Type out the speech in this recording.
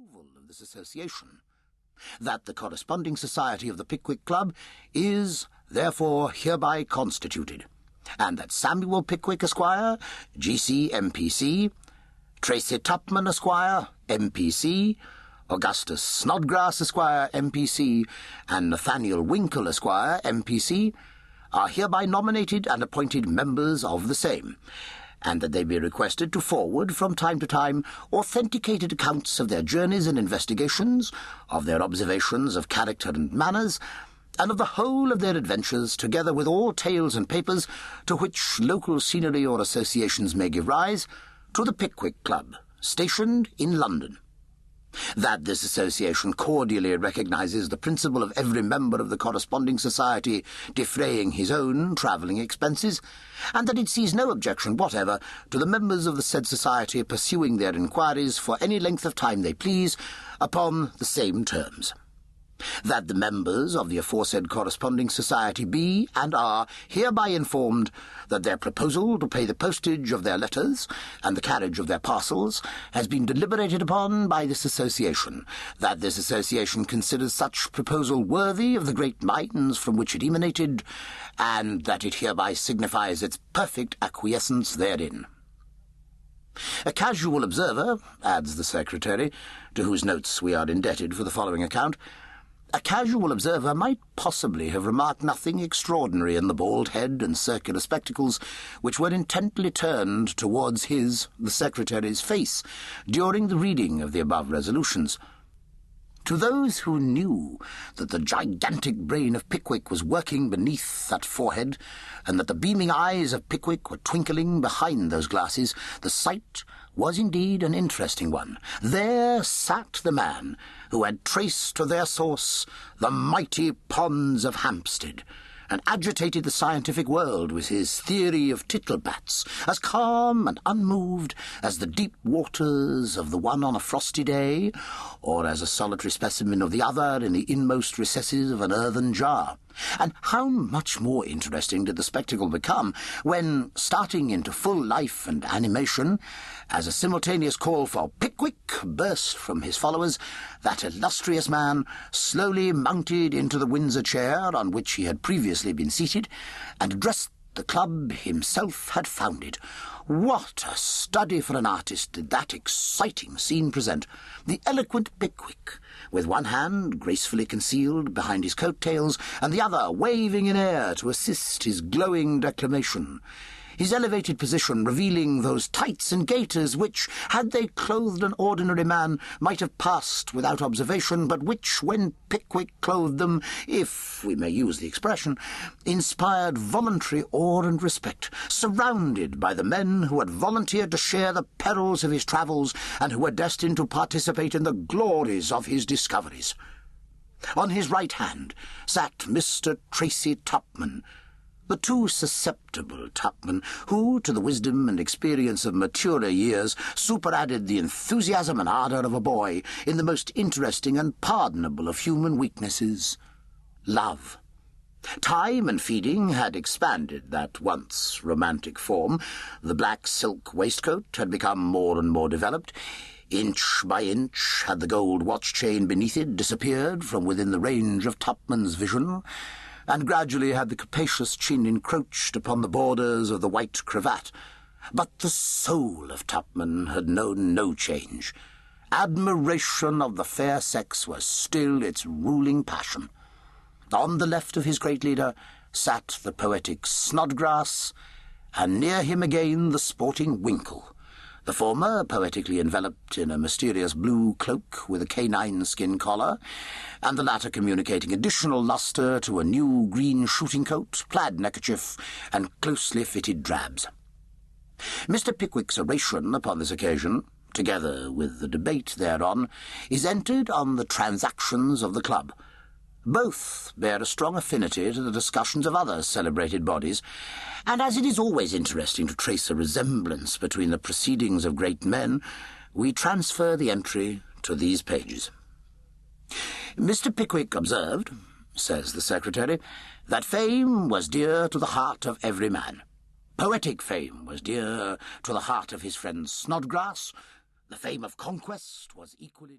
approval of this association, that the corresponding society of the Pickwick Club is therefore hereby constituted, and that Samuel Pickwick, Esquire, G.C., M.P.C., Tracy Tupman, Esquire, M.P.C., Augustus Snodgrass, Esquire, M.P.C., and Nathaniel Winkle, Esquire, M.P.C., are hereby nominated and appointed members of the same, and that they be requested to forward from time to time authenticated accounts of their journeys and investigations, of their observations of character and manners, and of the whole of their adventures, together with all tales and papers to which local scenery or associations may give rise, to the Pickwick Club, stationed in London. That this association cordially recognises the principle of every member of the corresponding society defraying his own travelling expenses, and that it sees no objection whatever to the members of the said society pursuing their inquiries for any length of time they please upon the same terms. That the members of the aforesaid corresponding society be and are hereby informed that their proposal to pay the postage of their letters and the carriage of their parcels has been deliberated upon by this association, that this association considers such proposal worthy of the great minds from which it emanated, and that it hereby signifies its perfect acquiescence therein. A casual observer, adds the secretary, to whose notes we are indebted for the following account, a casual observer might possibly have remarked nothing extraordinary in the bald head and circular spectacles which were intently turned towards his, the secretary's, face during the reading of the above resolutions. To those who knew that the gigantic brain of Pickwick was working beneath that forehead, and that the beaming eyes of Pickwick were twinkling behind those glasses, the sight was indeed an interesting one. There sat the man who had traced to their source the mighty ponds of Hampstead, and agitated the scientific world with his theory of tittlebats, as calm and unmoved as the deep waters of the one on a frosty day, or as a solitary specimen of the other in the inmost recesses of an earthen jar. And how much more interesting did the spectacle become when, starting into full life and animation, as a simultaneous call for Pickwick burst from his followers, that illustrious man slowly mounted into the Windsor chair on which he had previously been seated, and addressed the club himself had founded. What a study for an artist did that exciting scene present! The eloquent Pickwick, with one hand gracefully concealed behind his coat-tails, and the other waving in air to assist his glowing declamation. His elevated position revealing those tights and gaiters which, had they clothed an ordinary man, might have passed without observation, but which, when Pickwick clothed them, if we may use the expression, inspired voluntary awe and respect, surrounded by the men who had volunteered to share the perils of his travels, and who were destined to participate in the glories of his discoveries. On his right hand sat Mr. Tracy Tupman, the too susceptible Tupman, who, to the wisdom and experience of maturer years, superadded the enthusiasm and ardour of a boy in the most interesting and pardonable of human weaknesses, love. Time and feeding had expanded that once romantic form. The black silk waistcoat had become more and more developed. Inch by inch had the gold watch-chain beneath it disappeared from within the range of Tupman's vision, and gradually had the capacious chin encroached upon the borders of the white cravat. But the soul of Tupman had known no change. Admiration of the fair sex was still its ruling passion. On the left of his great leader sat the poetic Snodgrass, and near him again the sporting Winkle, the former poetically enveloped in a mysterious blue cloak with a canine skin collar, and the latter communicating additional lustre to a new green shooting coat, plaid neckerchief, and closely fitted drabs. Mr. Pickwick's oration upon this occasion, together with the debate thereon, is entered on the transactions of the club. Both bear a strong affinity to the discussions of other celebrated bodies, and as it is always interesting to trace a resemblance between the proceedings of great men, we transfer the entry to these pages. Mr. Pickwick observed, says the secretary, that fame was dear to the heart of every man. Poetic fame was dear to the heart of his friend Snodgrass. The fame of conquest was equally dear.